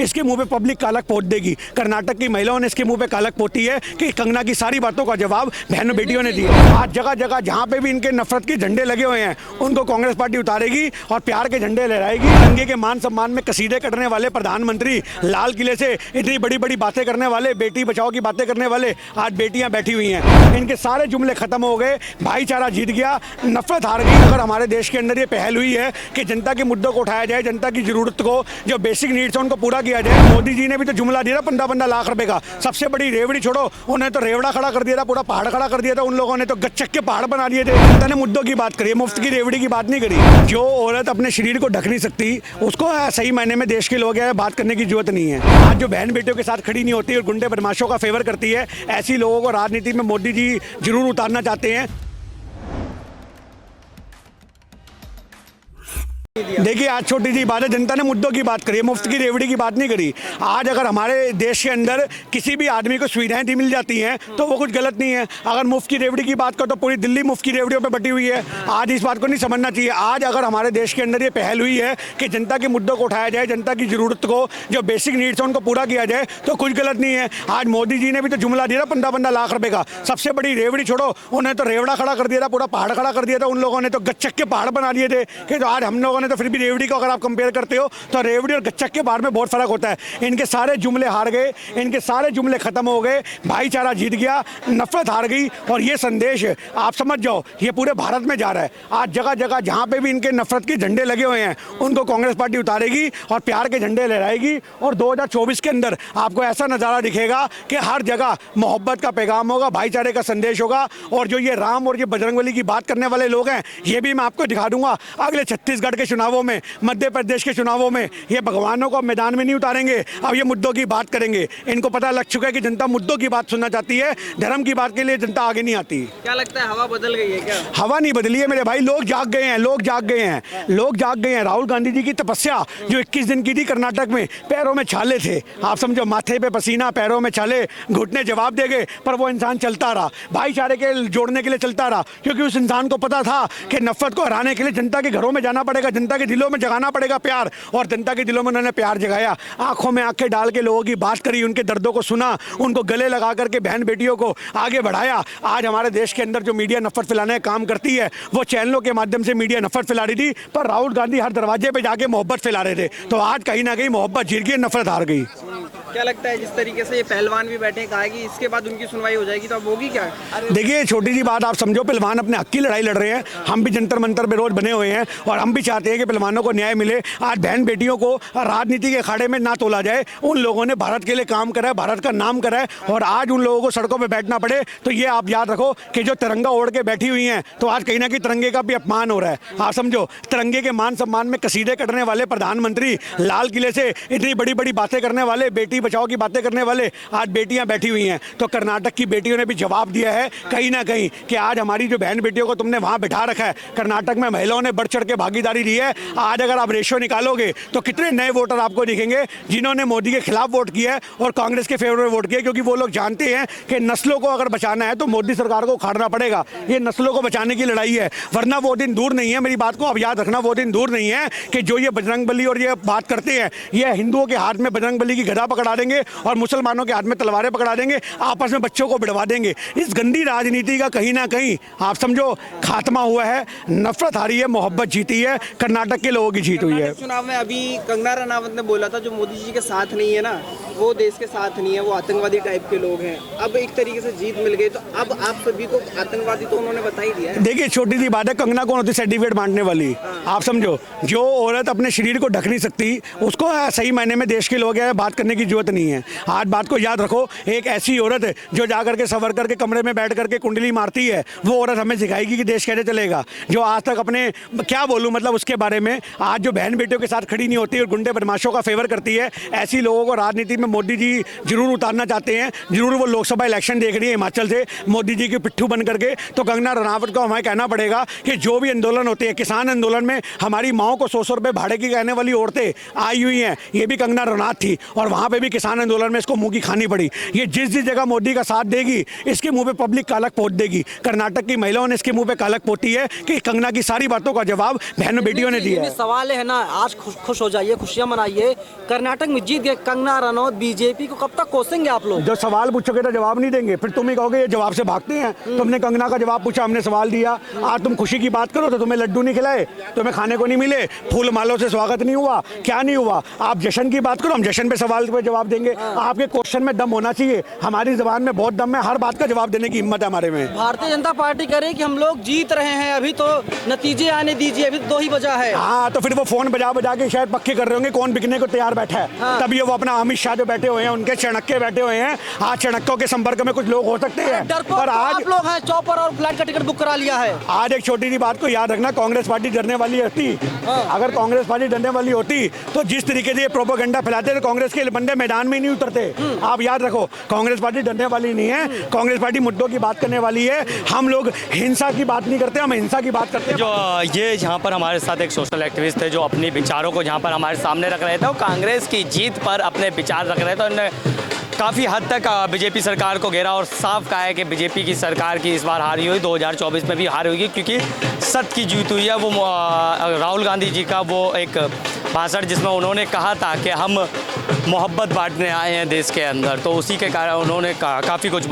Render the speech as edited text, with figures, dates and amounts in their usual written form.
इसके मुंह पे पब्लिक कालक पोत देगी। कर्नाटक की महिलाओं ने इसके मुंह पे कालक पोती है कि कंगना की सारी बातों का जवाब बहनों बेटियों ने दिया। आज जगह जगह जहाँ पे भी इनके नफरत के झंडे लगे हुए हैं उनको कांग्रेस पार्टी उतारेगी और प्यार के झंडे लहराएगी। तिरंगे के मान सम्मान में कसीदे कटने वाले प्रधानमंत्री, लाल किले से इतनी बड़ी बड़ी बातें करने वाले, बेटी बचाओ की बातें करने वाले, आज बेटियां बैठी हुई हैं। इनके सारे जुमले खत्म हो गए, भाईचारा जीत गया, नफरत हार गई। अगर हमारे देश के अंदर ये पहल हुई है कि जनता के मुद्दों को उठाया जाए, जनता की जरूरत को, जो बेसिक नीड्स है उनको पूरा किया जाए। मोदी जी ने भी तो जुमला दिया 15-15 लाख रुपए का। सबसे बड़ी रेवड़ी छोड़ो, उन्हें तो रेवड़ा खड़ा कर दिया था, पूरा पहाड़ खड़ा कर दिया था। उन लोगों ने तो गच्चक के पहाड़ बना दिए थे। जनता ने मुद्दों की बात करी, मुफ्त की रेवड़ी की बात नहीं करी। जो औरत अपने शरीर को ढक नहीं सकती उसको सही मायने में देश के लोग हैं बात करने की जरूरत नहीं है। आज जो बहन बेटियों के साथ खड़ी नहीं होती और गुंडे बदमाशों का फेवर करती है, ऐसी लोगों को राजनीति में मोदी जी जरूर उतारना चाहते हैं। देखिए, आज छोटी सी बात है, जनता ने मुद्दों की बात करी, मुफ्त की रेवड़ी की बात नहीं करी। आज अगर हमारे देश के अंदर किसी भी आदमी को सुविधाएं दी मिल जाती हैं तो वो कुछ गलत नहीं है। अगर मुफ्त की रेवड़ी की बात करो तो पूरी दिल्ली मुफ्त की रेवड़ियों पे बटी हुई है। आज इस बात को नहीं समझना चाहिए। आज अगर हमारे देश के अंदर ये पहल हुई है कि जनता के मुद्दों को उठाया जाए, जनता की जरूरत को, जो बेसिक नीड्स है उनको पूरा किया जाए, तो कुछ गलत नहीं है। आज मोदी जी ने भी तो जुमला दिया 15-15 लाख रुपए का। सबसे बड़ी रेवड़ी छोड़ो, उन्हें तो रेवड़ा खड़ा कर दिया था, पूरा पहाड़ खड़ा कर दिया था। उन लोगों ने तो गच्चक के पहाड़ बना दिए थे कि तो आज हम लोगों ने तो फिर भी रेवड़ी को अगर आप कंपेयर करते हो तो रेवड़ी और गच्चक के पहाड़ में बहुत फर्क होता है। इनके सारे जुमले हार गए, इनके सारे जुमले खत्म हो गए, भाईचारा जीत गया, नफरत हार गई। और ये संदेश आप समझ जाओ, ये पूरे भारत में जा रहा है। आज जगह जगह जहां पे भी इनके नफरत के झंडे लगे हुए हैं उनको कांग्रेस पार्टी उतारेगी और प्यार के झंडे लहराएगी। और 2024 के अंदर आपको ऐसा नजारा दिखेगा कि हर जगह मोहब्बत का पैगाम होगा, भाईचारे का संदेश होगा। और जो ये राम और ये बजरंगबली की बात करने वाले लोग हैं, ये भी मैं आपको दिखा दूंगा अगले छत्तीसगढ़ के चुनावों में, मध्य प्रदेश के चुनावों में। ये भगवानों को मैदान में नहीं उतारेंगे, अब ये मुद्दों की बात करेंगे। इनको पता लग चुका है कि जनता मुद्दों की बात सुनना चाहती है, धर्म की बात के लिए जनता आगे नहीं आती। क्या लगता है हवा बदल गई है क्या? हवा नहीं बदली है मेरे भाई, लोग जाग गए हैं, लोग जाग गए हैं, लोग जाग गए हैं। राहुल गांधी जी की तपस्या जो 21 दिन की थी कर्नाटक में, पैरों में छाले थे, आप समझो, माथे पे पसीना, पैरों में छाले, घुटने जवाब दे गए, पर वो इंसान चलता रहा, भाईचारे के जोड़ने के लिए चलता रहा। क्योंकि उस इंसान को पता था कि नफरत को हराने के लिए जनता के घरों में जाना पड़ेगा, जनता के दिलों में जगाना पड़ेगा प्यार। और जनता के दिलों में उन्होंने प्यार जगाया, आंखों में आंखें डाल के लोगों की बात करी, उनके दर्दों को सुना, उनको गले लगा करके बहन बेटियों को आगे बढ़ाया। आज हमारे देश के अंदर जो मीडिया नफरत फैलाने का काम करती है, वो चैनलों के माध्यम से मीडिया नफरत फैला रही थी, पर राहुल गांधी हर दरवाजे पे जाके मोहब्बत फैला रहे थे। तो आज कहीं ना कहीं मोहब्बत जीत गई, नफरत हार गई। क्या लगता है जिस तरीके से ये पहलवान भी बैठे, कहा कि इसके बाद उनकी सुनवाई हो जाएगी, तो अब होगी क्या? देखिए, छोटी सी बात आप समझो, पहलवान अपने हक की लड़ाई लड़ रहे हैं। हम भी जंतर मंतर पे रोज बने हुए हैं और हम भी चाहते हैं कि पहलवानों को न्याय मिले। आज बहन बेटियों को राजनीति के अखाड़े में ना तोला जाए। उन लोगों ने भारत के लिए काम करा है, भारत का नाम करा है, और आज उन लोगों को सड़कों पर बैठना पड़े तो ये आप याद रखो कि जो तिरंगा ओढ़ के बैठी हुई हैं, तो आज कहीं ना कहीं तिरंगे का भी अपमान हो रहा है। आप समझो, तिरंगे के मान सम्मान में कसीदे कटने वाले प्रधानमंत्री, लाल किले से इतनी बड़ी बड़ी बातें करने वाले, बेटी बचाओ की बातें करने वाले, आज बेटियां बैठी हुई हैं। तो कर्नाटक की बेटियों ने भी जवाब दिया है कहीं ना कहीं कि आज हमारी जो बहन बेटियों को तुमने वहां बिठा रखा है। कर्नाटक में महिलाओं ने बढ़ चढ़ के भागीदारी दी है। आज अगर आप रेशियो निकालोगे तो कितने नए वोटर आपको दिखेंगे जिन्होंने मोदी के खिलाफ वोट किया है और कांग्रेस के फेवर में वोट किया, क्योंकि वो लोग जानते हैं कि नस्लों को अगर बचाना है तो मोदी सरकार को उखाड़ना पड़ेगा। ये नस्लों को बचाने की लड़ाई है, वरना वो दिन दूर नहीं है। मेरी बात को अब याद रखना, वो दिन दूर नहीं है कि जो ये बजरंगबली और ये बात करते हैं, ये हिंदुओं के हाथ में बजरंगबली की गदा पकड़ा देंगे और मुसलमानों के हाथ में तलवारें पकड़ा देंगे, आपस में बच्चों को बिड़वा देंगे। इस गंदी राजनीति का कहीं ना कहीं आप समझो खात्मा हुआ है, नफरत हारी है, मोहब्बत जीती है, कर्नाटक के लोगों की जीत हुई है। चुनाव में अभी कंगना रनावत ने बोला था जो मोदी जी के साथ नहीं है ना, वो देश के साथ नहीं है, वो आतंकवादी टाइप के लोग हैं। अब एक तरीके से जीत मिल गई, तो अब आप सभी को आतंकवादी तो उन्होंने बता ही दिया है। देखिए, छोटी सी बात है, कंगना कौन होती सर्टिफिकेट बांटने वाली? आप समझो, जो औरत अपने शरीर को ढक नहीं सकती उसको सही मायने में देश के लोग हैं बात करने की जरूरत नहीं है। आज बात को याद रखो, एक ऐसी औरत जो जाकर के सवर करके कमरे में बैठ करके कुंडली मारती है, वो औरत हमें सिखाएगी कि देश कैसे चलेगा। जो आज तक अपने क्या बोलूं मतलब उसके बारे में, आज जो बहन बेटियों के साथ खड़ी नहीं होती और गुंडे बदमाशों का फेवर करती है, ऐसी लोगों को राजनीति में मोदी जी जरूर उतारना चाहते हैं। जरूर वो लोकसभा इलेक्शन देख रही है हिमाचल से मोदी जी के पिट्ठू बन करके। तो कंगना रनावत को हमें कहना पड़ेगा कि जो भी आंदोलन होते हैं, किसान आंदोलन में हमारी माओ को 100 रुपये भाड़े की कहने वाली औरतें आई हुई हैं, ये भी कंगना रनावत थी। और वहाँ पे भी किसान आंदोलन में इसको मुंह की खानी पड़ी। ये जिस जगह मोदी का साथ देगी इसके मुंह पे पब्लिक कालक पोत देगी। कर्नाटक की महिलाओं ने इसके मुंह पे कालक पोती है कि कंगना की सारी बातों का जवाब बहनों बेटियों ने दिया है। सवाल है ना, आज खुश हो जाइए, खुशियां मनाइए, कर्नाटक में जीत गए कंगना रनौत, बीजेपी को कब तक कोसेंगे आप लोग? जो सवाल पूछोगे तो जवाब नहीं देंगे, फिर तुम ही कहोगे ये जवाब से भागते हैं। तुमने कंगना का जवाब पूछा, हमने सवाल दिया। आज तुम खुशी की बात करो तो तुम्हें लड्डू नहीं खिलाए, तुम्हें खाने को नहीं मिले, फूल मालों से स्वागत नहीं हुआ, क्या नहीं हुआ। आप जश्न की बात करो, हम जश्न पे सवाल पे जवाब देंगे। आपके क्वेश्चन में दम होना चाहिए, हमारी जबान में बहुत दम है, हर बात का जवाब देने की हिम्मत है हमारे में। भारतीय जनता पार्टी कह रही है कि हम लोग जीत रहे हैं, अभी तो नतीजे आने दीजिए, अभी 2 ही बजा है। हाँ, तो फिर वो फोन बजा बजा के शायद पक्के कर रहे होंगे कौन बिकने को तैयार बैठा है। तब ये वो अपना अमित शाह जो बैठे हुए हैं, उनके चणक्के बैठे हुए हैं। आज चणक्कों के संपर्क में कुछ लोग हो सकते हैं, पर आज आप लोग हैं, चौपर और फ्लाइट का टिकट बुक करा लिया है। आज एक छोटी सी बात को याद रखना, कांग्रेस पार्टी डरने वाली होती, अगर कांग्रेस पार्टी डरने वाली होती तो जिस तरीके से ये प्रोपेगेंडा फैलाते तो कांग्रेस के बंदे मैदान में ही नहीं उतरते। आप याद रखो, कांग्रेस पार्टी डरने वाली नहीं है, कांग्रेस पार्टी मुद्दों की बात करने वाली है। हम लोग हिंसा की बात नहीं करते, हम हिंसा की बात करते हैं। जो ये यहाँ पर हमारे साथ एक सोशल एक्टिविस्ट थे जो अपने विचारों को यहाँ पर हमारे सामने रख रहे थे और कांग्रेस की जीत पर अपने विचार रख रहे थे। उन्होंने काफ़ी हद तक बीजेपी सरकार को घेरा और साफ कहा है कि बीजेपी की सरकार की इस बार हारी हुई, 2024 में भी हारी हुई, क्योंकि सत्य की जीत हुई है। वो राहुल गांधी जी का वो एक भाषण जिसमें उन्होंने कहा था कि हम मोहब्बत बांटने आए हैं देश के अंदर, तो उसी के कारण उन्होंने काफ़ी कुछ